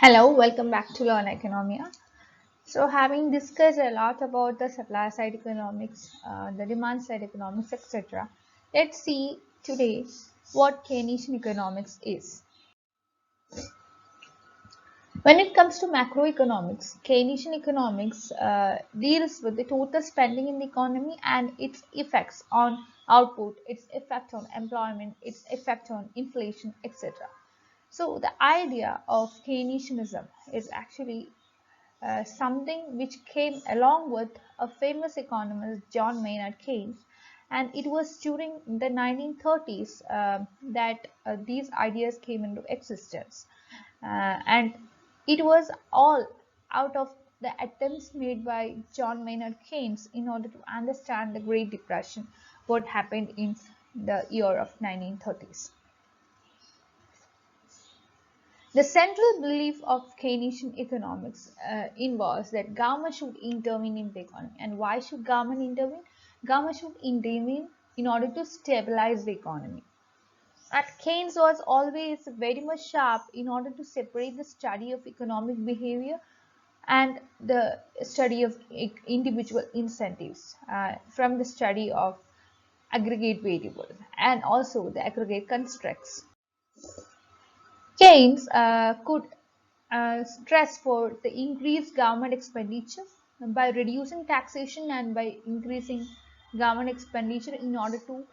Hello, welcome back to Learn Oikonomia. So, having discussed a lot about the supply side economics, the demand side economics, etc., let's see today what Keynesian economics is. When it comes to macroeconomics, Keynesian economics deals with the total spending in the economy and its effects on output, its effect on employment, its effect on inflation, etc. So, the idea of Keynesianism is actually something which came along with a famous economist, John Maynard Keynes, and it was during the 1930s that these ideas came into existence. And it was all out of the attempts made by John Maynard Keynes in order to understand the Great Depression, what happened in the year of 1930s. The central belief of Keynesian economics involves that government should intervene in the economy. And why should government intervene? Government should intervene in order to stabilize the economy. And Keynes was always very much sharp in order to separate the study of economic behavior and the study of individual incentives from the study of aggregate variables and also the aggregate constructs. Keynes could stress for the increased government expenditure by reducing taxation and by increasing government expenditure in order to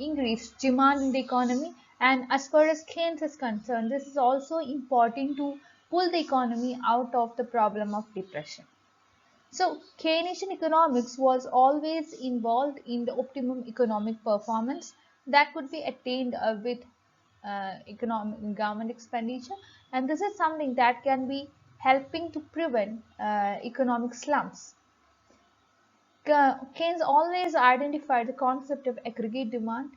increase demand in the economy. And as far as Keynes is concerned, this is also important to pull the economy out of the problem of depression. So, Keynesian economics was always involved in the optimum economic performance that could be attained with economic government expenditure, and this is something that can be helping to prevent economic slumps. Keynes always identified the concept of aggregate demand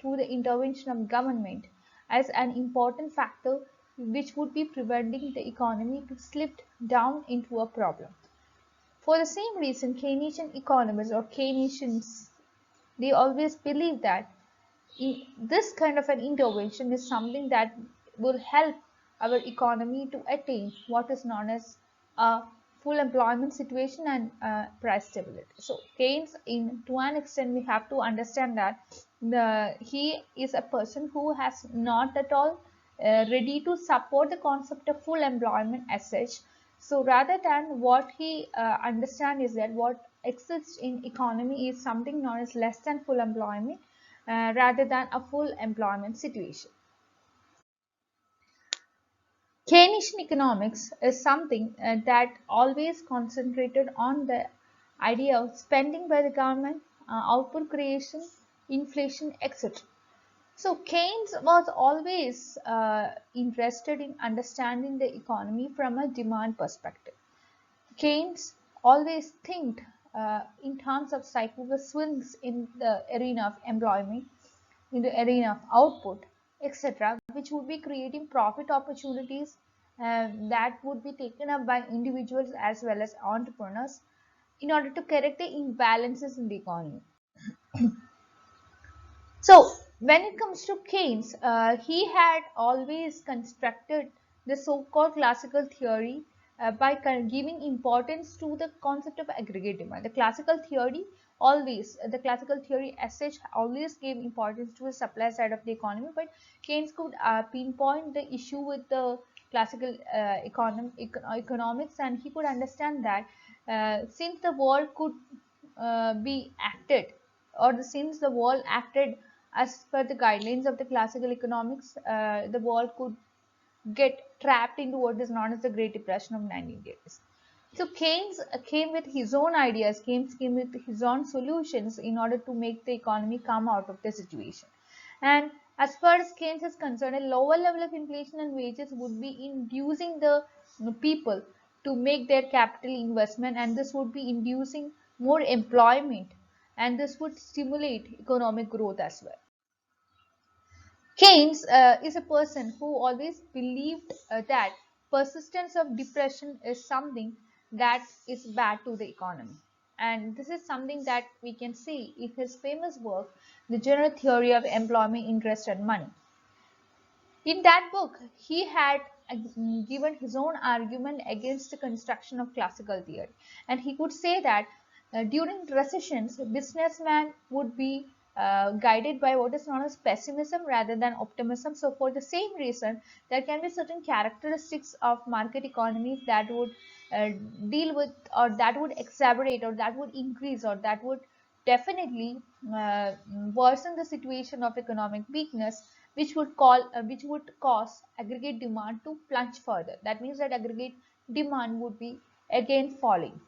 through the intervention of government as an important factor which would be preventing the economy to slip down into a problem. For the same reason, Keynesian economists or Keynesians, they always believe that this kind of an intervention is something that will help our economy to attain what is known as a full employment situation and price stability. So Keynes, to an extent, we have to understand that he is a person who has not at all ready to support the concept of full employment as such. So rather than what he understand is that what exists in economy is something known as less than full employment rather than a full employment situation. Keynesian economics is something that always concentrated on the idea of spending by the government, output creation, inflation, etc. So Keynes was always interested in understanding the economy from a demand perspective. Keynes always think in terms of cyclical swings in the arena of employment, in the arena of output, etc., which would be creating profit opportunities that would be taken up by individuals as well as entrepreneurs in order to correct the imbalances in the economy. So, when it comes to Keynes, he had always constructed the so-called classical theory by giving importance to the concept of aggregate demand. The classical theory as such always gave importance to the supply side of the economy, but Keynes could pinpoint the issue with the classical economics, and he could understand that since the world could be acted, or since the world acted as per the guidelines of the classical economics, the world could get trapped into what is known as the Great Depression of 1980s. So Keynes came with his own ideas, Keynes came with his own solutions in order to make the economy come out of the situation. And as far as Keynes is concerned, a lower level of inflation and wages would be inducing the people to make their capital investment, and this would be inducing more employment, and this would stimulate economic growth as well. Keynes is a person who always believed that persistence of depression is something that is bad to the economy. And this is something that we can see in his famous work, The General Theory of Employment, Interest and Money. In that book, he had given his own argument against the construction of classical theory, and he could say that during recessions, businessmen would be guided by what is known as pessimism rather than optimism. So for the same reason, there can be certain characteristics of market economies that would uh, deal with, or that would exacerbate, or that would increase, or that would definitely worsen the situation of economic weakness, which would cause aggregate demand to plunge further. That means that aggregate demand would be again falling.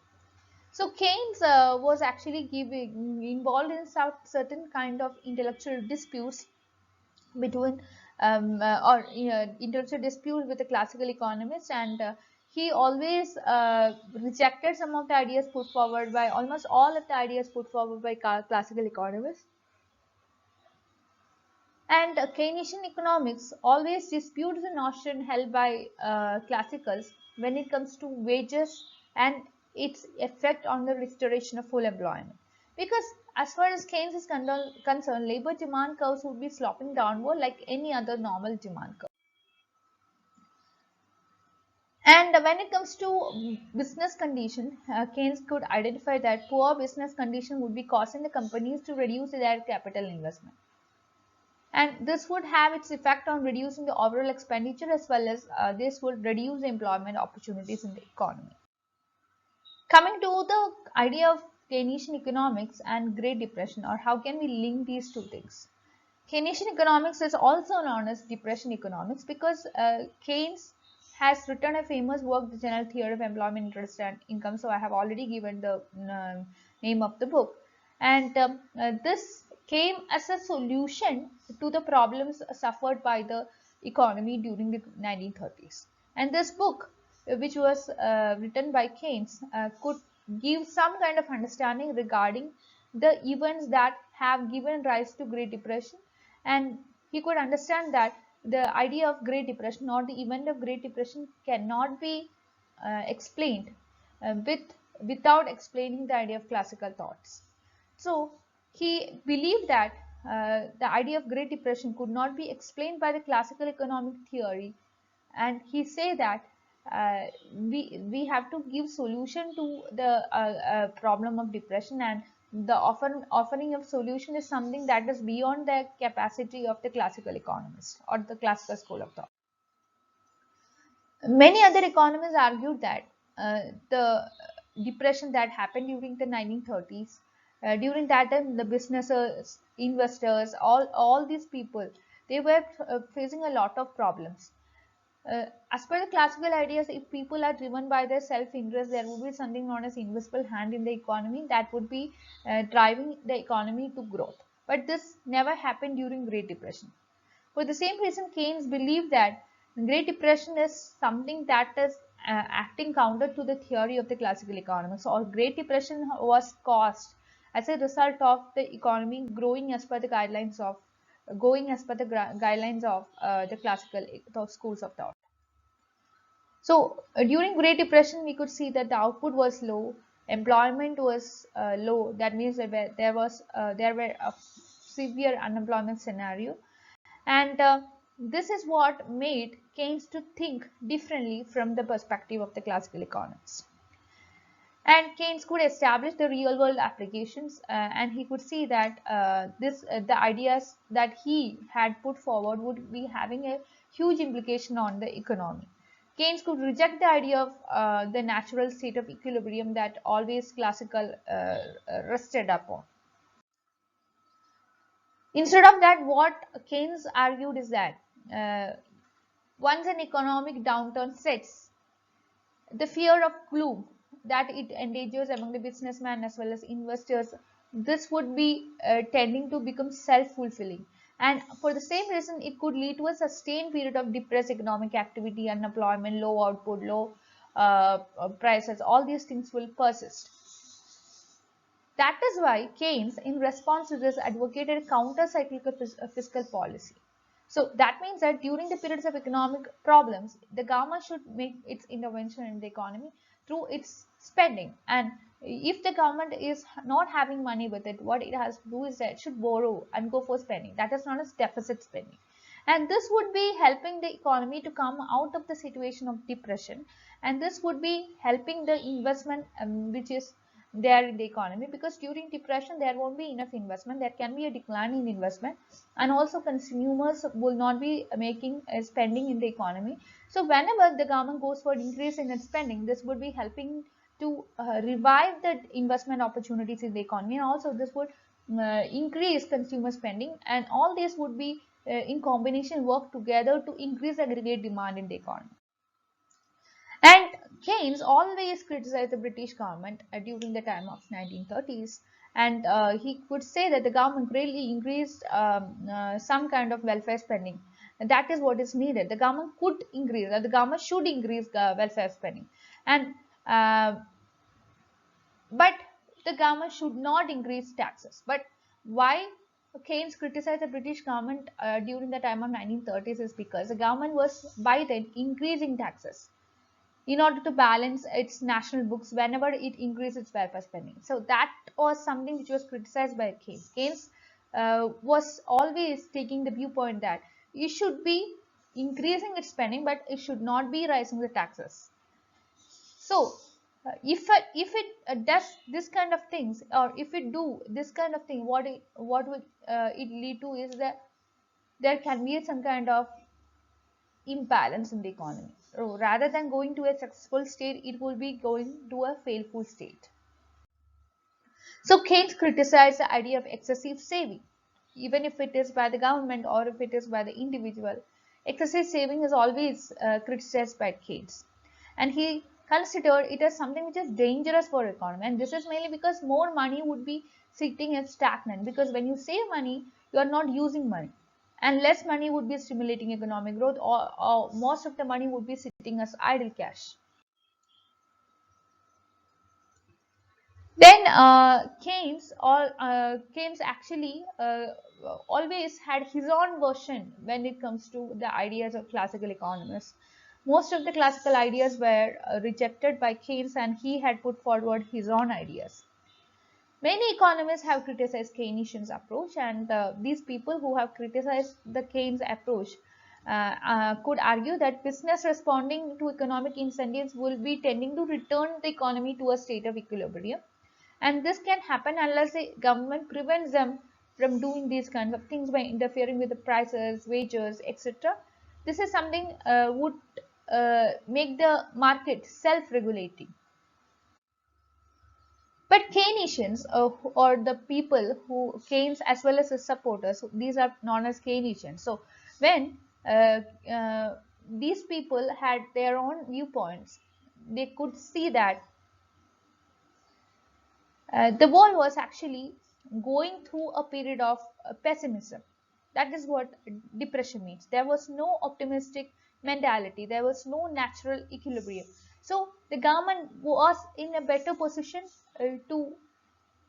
So Keynes was actually involved in certain kind of intellectual disputes between intellectual disputes with the classical economists, and he always rejected some of the ideas put forward by almost all of the ideas put forward by classical economists. And Keynesian economics always disputes the notion held by classicals when it comes to wages and its effect on the restoration of full employment. Because as far as Keynes is concerned, labor demand curves would be sloping downward like any other normal demand curve. And when it comes to business condition, Keynes could identify that poor business condition would be causing the companies to reduce their capital investment, and this would have its effect on reducing the overall expenditure, as well as this would reduce the employment opportunities in the economy. Coming to the idea of Keynesian economics and Great Depression, or how can we link these two things? Keynesian economics is also known as depression economics because Keynes has written a famous work, The General Theory of Employment, Interest and Income. So I have already given the name of the book, and this came as a solution to the problems suffered by the economy during the 1930s. And this book, which was written by Keynes, could give some kind of understanding regarding the events that have given rise to Great Depression, and he could understand that the idea of Great Depression or the event of Great Depression cannot be explained without explaining the idea of classical thoughts. So he believed that the idea of Great Depression could not be explained by the classical economic theory, and he say that we have to give solution to the problem of depression, and the offering of solution is something that is beyond the capacity of the classical economist or the classical school of thought. Many other economists argued that the depression that happened during the 1930s, during that time the businesses, investors, all these people, they were facing a lot of problems. As per the classical ideas, if people are driven by their self-interest, there would be something known as invisible hand in the economy that would be driving the economy to growth. But this never happened during Great Depression. For the same reason, Keynes believed that Great Depression is something that is acting counter to the theory of the classical economics. So, Great Depression was caused as a result of the economy growing as per the guidelines of the classical schools of thought. So during Great Depression, we could see that the output was low, employment was low. That means there were a severe unemployment scenario, and this is what made Keynes to think differently from the perspective of the classical economists. And Keynes could establish the real world applications, and he could see that the ideas that he had put forward would be having a huge implication on the economy. Keynes could reject the idea of the natural state of equilibrium that always classical rested upon. Instead of that, what Keynes argued is that once an economic downturn sets, the fear of gloom that it endangers among the businessmen as well as investors, this would be tending to become self-fulfilling, and for the same reason it could lead to a sustained period of depressed economic activity, unemployment, low output, low prices. All these things will persist. That is why Keynes, in response to this, advocated a counter-cyclical fiscal policy. So that means that during the periods of economic problems, the government should make its intervention in the economy through its spending. And if the government is not having money with it, what it has to do is that it should borrow and go for spending. That is known as deficit spending. and this would be helping the economy to come out of the situation of depression, and this would be helping the investment which is there in the economy, because during depression there won't be enough investment, there can be a decline in investment, and also consumers will not be making spending in the economy. So whenever the government goes for increase in its spending, this would be helping to revive the investment opportunities in the economy, and also this would increase consumer spending, and all this would be in combination work together to increase aggregate demand in the economy. And Keynes always criticized the British government during the time of 1930s, and he could say that the government greatly increased some kind of welfare spending. And that is what is needed. The government could increase, the government should increase welfare spending, and but the government should not increase taxes. But why Keynes criticized the British government during the time of 1930s is because the government was by then increasing taxes in order to balance its national books whenever it increased its welfare spending. So that was something which was criticized by Keynes. Keynes was always taking the viewpoint that you should be increasing its spending, but it should not be raising the taxes. So if it does this kind of things, or if it do this kind of thing, what would it lead to is that there can be some kind of imbalance in the economy. So rather than going to a successful state, it will be going to a failful state. So Keynes criticized the idea of excessive saving, even if it is by the government or if it is by the individual. Excessive saving is always criticized by Keynes, and he considered it as something which is dangerous for economy. And this is mainly because more money would be sitting as stagnant, because when you save money, you are not using money, and less money would be stimulating economic growth, or most of the money would be sitting as idle cash. Then Keynes actually always had his own version when it comes to the ideas of classical economists. Most of the classical ideas were rejected by Keynes, and he had put forward his own ideas. Many economists have criticized Keynesian's approach, and these people who have criticized the Keynes approach could argue that business responding to economic incentives will be tending to return the economy to a state of equilibrium, and this can happen unless the government prevents them from doing these kinds of things by interfering with the prices, wages, etc. This is something would make the market self-regulating. But Keynesians, or the people who Keynes as well as his supporters, these are known as Keynesians. So when these people had their own viewpoints, they could see that the world was actually going through a period of pessimism. That is what depression means. There was no optimistic mentality, there was no natural equilibrium. So the government was in a better position to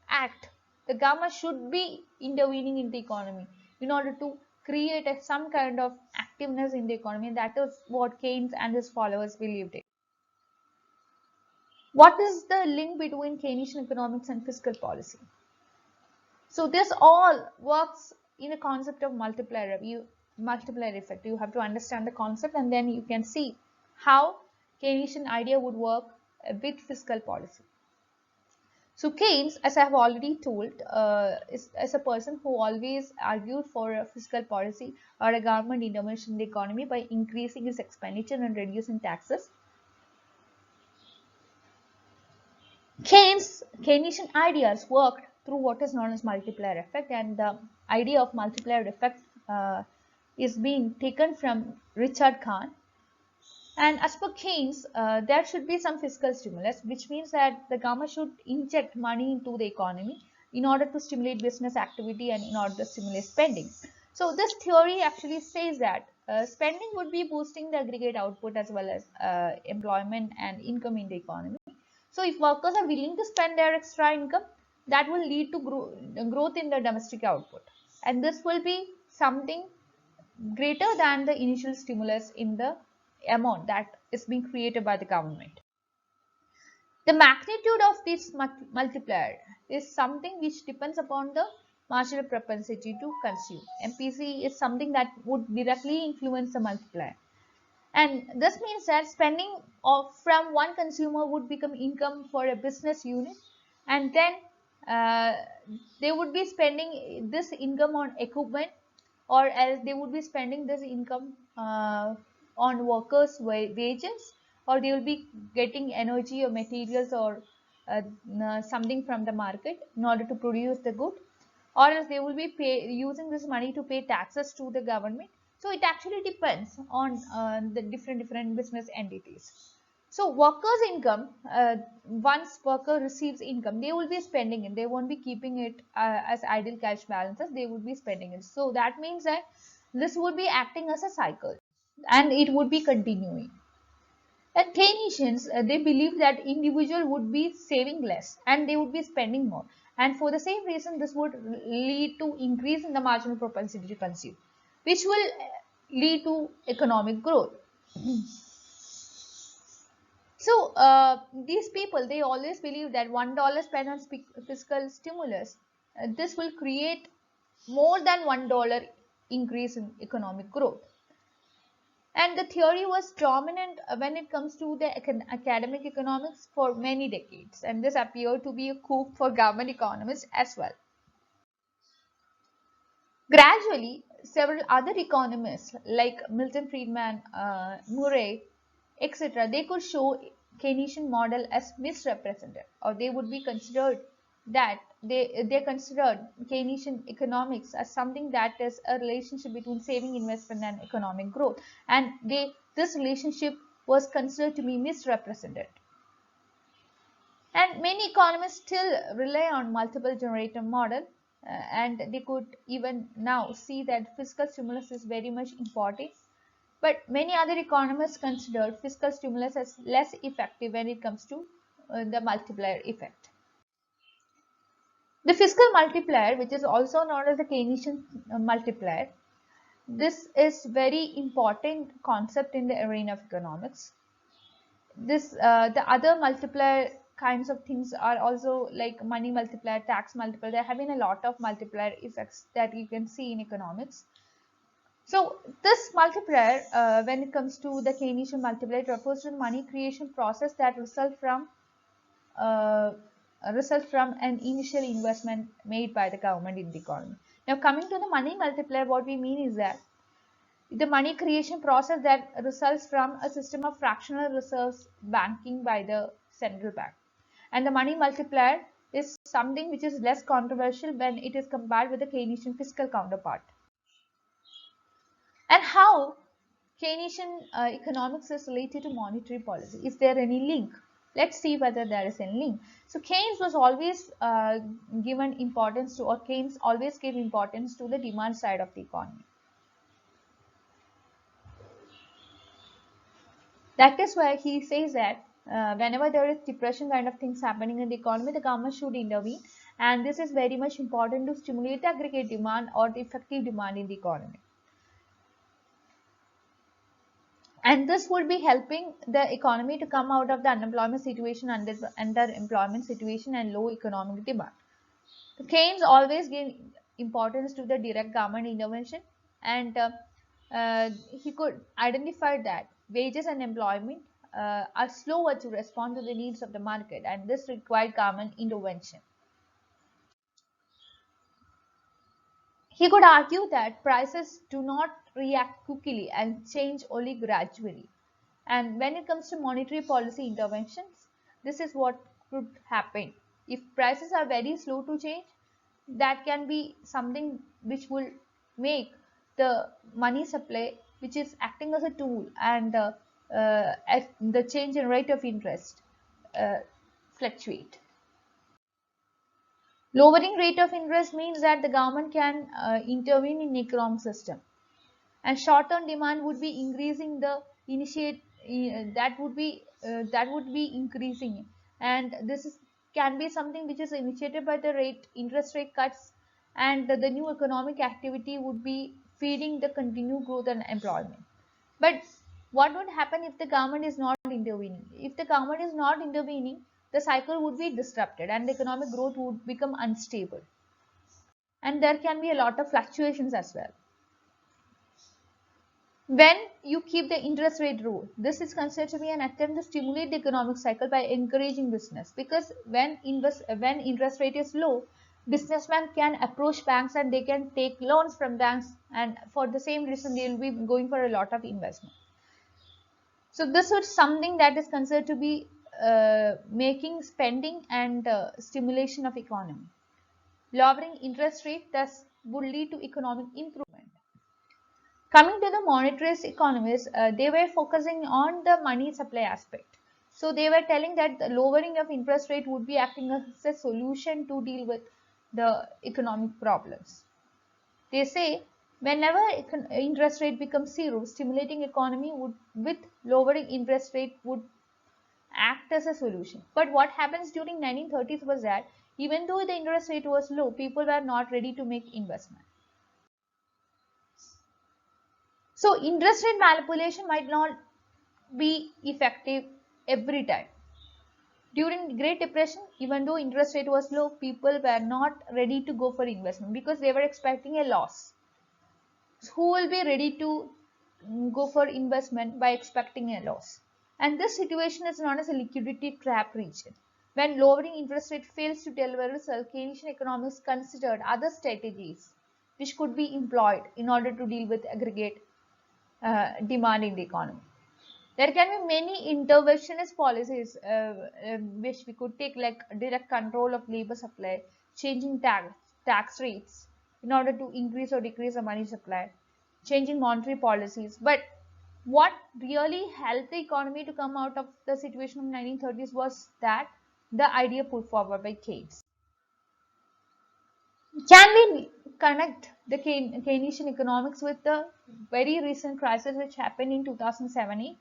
act. The government should be intervening in the economy in order to create some kind of activeness in the economy. That is what Keynes and his followers believed in. What is the link between Keynesian economics and fiscal policy? So this all works in a concept of multiplier effect. You have to understand the concept, and then you can see how Keynesian idea would work with fiscal policy. So Keynes, as I have already told, is a person who always argued for a fiscal policy or a government intervention in the economy by increasing its expenditure and reducing taxes. Keynesian ideas worked through what is known as multiplier effect, and the idea of multiplier effect is being taken from Richard Kahn. And as per Keynes, there should be some fiscal stimulus, which means that the government should inject money into the economy in order to stimulate business activity and in order to stimulate spending. So this theory actually says that spending would be boosting the aggregate output as well as employment and income in the economy. So if workers are willing to spend their extra income, that will lead to growth in the domestic output, and this will be something greater than the initial stimulus in the amount that is being created by the government. The magnitude of this multiplier is something which depends upon the marginal propensity to consume. MPC is something that would directly influence the multiplier. And this means that spending from one consumer would become income for a business unit, and then uh, they would be spending this income on equipment, or else they would be spending this income on workers' wages, or they will be getting energy or materials or something from the market in order to produce the good, or else they will be using this money to pay taxes to the government. So it actually depends on the different business entities. So workers income, once worker receives income, they will be spending it, they won't be keeping it as idle cash balances, they would be spending it. So that means that this would be acting as a cycle, and it would be continuing. And Keynesians, they believe that individual would be saving less and they would be spending more. And for the same reason, this would lead to increase in the marginal propensity to consume, which will lead to economic growth. So these people, they always believe that $1 spent on fiscal stimulus, this will create more than $1 increase in economic growth. And the theory was dominant when it comes to the academic economics for many decades, and this appeared to be a coup for government economists as well. Gradually, several other economists like Milton Friedman, Murray, etc., they could show Keynesian model as misrepresented, or they would be considered that they considered Keynesian economics as something that is a relationship between saving, investment, and economic growth, and this relationship was considered to be misrepresented. And many economists still rely on multiple generator model, and they could even now see that fiscal stimulus is very much important. But many other economists consider fiscal stimulus as less effective when it comes to the multiplier effect. The fiscal multiplier, which is also known as the Keynesian multiplier, this is very important concept in the arena of economics. The other multiplier kinds of things are also like money multiplier, tax multiplier. There have been a lot of multiplier effects that you can see in economics. So this multiplier, when it comes to the Keynesian multiplier, it refers to the money creation process that uh, result from an initial investment made by the government in the economy. Now coming to the money multiplier, what we mean is that the money creation process that results from a system of fractional reserves banking by the central bank. And the money multiplier is something which is less controversial when it is compared with the Keynesian fiscal counterpart. And how Keynesian economics is related to monetary policy. Is there any link? Let's see whether there is any link. So Keynes was always given importance to, or Keynes always gave importance to the demand side of the economy. That is why he says that whenever there is depression kind of things happening in the economy, the government should intervene, and this is very much important to stimulate the aggregate demand or the effective demand in the economy. And this would be helping the economy to come out of the unemployment situation, underemployment situation, and low economic demand. Keynes always gave importance to the direct government intervention, and he could identify that wages and employment are slower to respond to the needs of the market, and this required government intervention. He could argue that prices do not react quickly and change only gradually. And when it comes to monetary policy interventions, this is what could happen. If prices are very slow to change, that can be something which will make the money supply, which is acting as a tool, and at the change in rate of interest uh, fluctuate. Lowering rate of interest means that the government can intervene in the economic system, and short-term demand would be increasing the initiate that would be increasing, and this can be something which is initiated by the interest rate cuts, and the new economic activity would be feeding the continued growth and employment. But what would happen if the government is not intervening? If the government is not intervening, the cycle would be disrupted and the economic growth would become unstable. and there can be a lot of fluctuations as well. When you keep the interest rate rule, this is considered to be an attempt to stimulate the economic cycle by encouraging business, because when interest rate is low, businessmen can approach banks and they can take loans from banks, and for the same reason they will be going for a lot of investment. So this is something that is considered to be making spending and stimulation of economy. Lowering interest rate thus would lead to economic improvement. Coming to the monetarist economists, they were focusing on the money supply aspect. So they were telling that the lowering of interest rate would be acting as a solution to deal with the economic problems. They say whenever interest rate becomes zero, stimulating economy would with lowering interest rate would act as a solution. But what happens during 1930s was that even though the interest rate was low, people were not ready to make investment. So interest rate manipulation might not be effective every time. During the Great Depression, even though interest rate was low, people were not ready to go for investment because they were expecting a loss. So who will be ready to go for investment by expecting a loss? And this situation is known as a liquidity trap region. When lowering interest rate fails to deliver result, Keynesian economics considered other strategies which could be employed in order to deal with aggregate demand in the economy. There can be many interventionist policies which we could take, like direct control of labor supply, changing tax rates in order to increase or decrease the money supply, changing monetary policies. But what really helped the economy to come out of the situation of 1930s was that the idea put forward by Keynes. Can we connect the Keynesian economics with the very recent crisis which happened in 2007-8,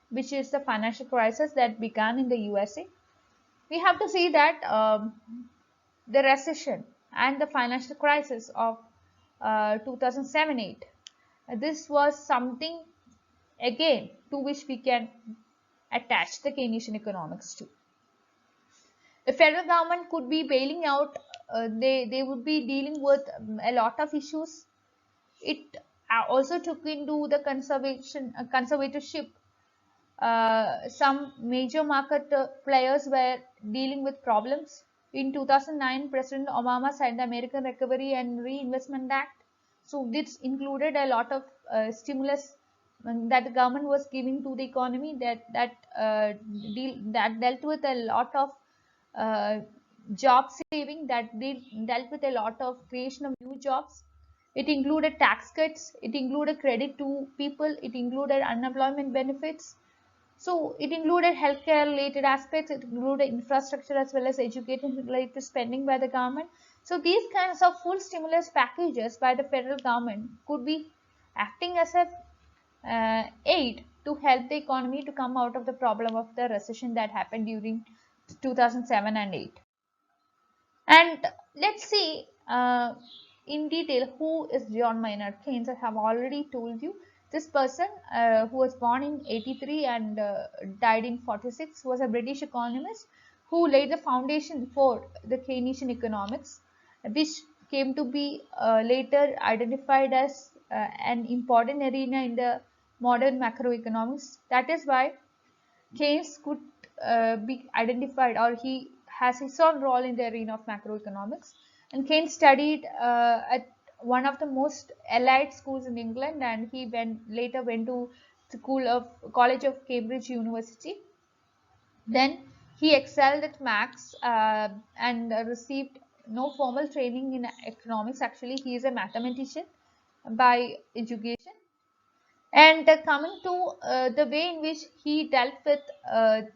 which is the financial crisis that began in the USA? We have to see that the recession and the financial crisis of 2007-8, this was something again to which we can attach the Keynesian economics to. The federal government could be bailing out, they would be dealing with a lot of issues. It also took into the conservatorship. Some major market players were dealing with problems. In 2009, President Obama signed the American Recovery and Reinvestment Act. So this included a lot of stimulus that the government was giving to the economy, that dealt with a lot of uh, job saving, that dealt with a lot of creation of new jobs. It included tax cuts, it included credit to people, it included unemployment benefits. So it included healthcare related aspects, it included infrastructure as well as education related spending by the government. So these kinds of full stimulus packages by the federal government could be acting as a aid to help the economy to come out of the problem of the recession that happened during 2007 and 8. And let's see in detail who is John Maynard Keynes. I have already told you this person who was born in 83 and died in 46 was a British economist who laid the foundation for the Keynesian economics, which came to be later identified as an important arena in the modern macroeconomics. That is why Keynes could be identified, or he has his own role in the arena of macroeconomics. And Keynes studied at one of the most elite schools in England, and he later went to College of Cambridge University. Then he excelled at maths and received no formal training in economics. Actually, he is a mathematician by education. And coming to the way in which he dealt with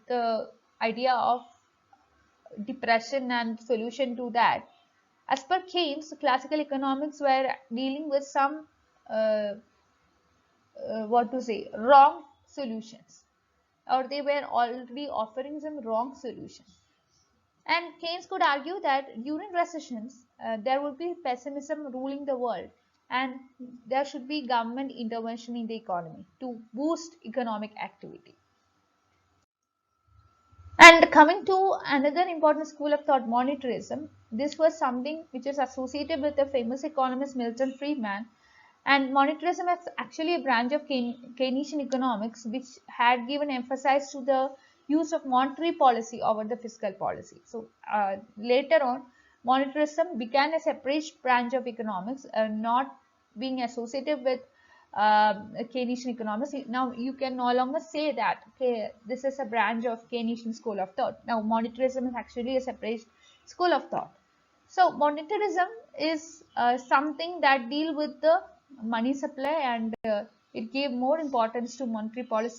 the idea of depression and solution to that. As per Keynes, classical economics were dealing with some, what to say, wrong solutions, or they were already offering some wrong solutions. And Keynes could argue that during recessions, there would be pessimism ruling the world, and there should be government intervention in the economy to boost economic activity. And coming to another important school of thought, monetarism, this was something which is associated with the famous economist Milton Friedman. And monetarism is actually a branch of Keynesian economics which had given emphasis to the use of monetary policy over the fiscal policy. So later on, monetarism began a separate branch of economics, not being associated with Keynesian economics. Now you can no longer say that, okay, this is a branch of Keynesian school of thought. Now monetarism is actually a separate school of thought. So monetarism is something that deal with the money supply, and it gave more importance to monetary policy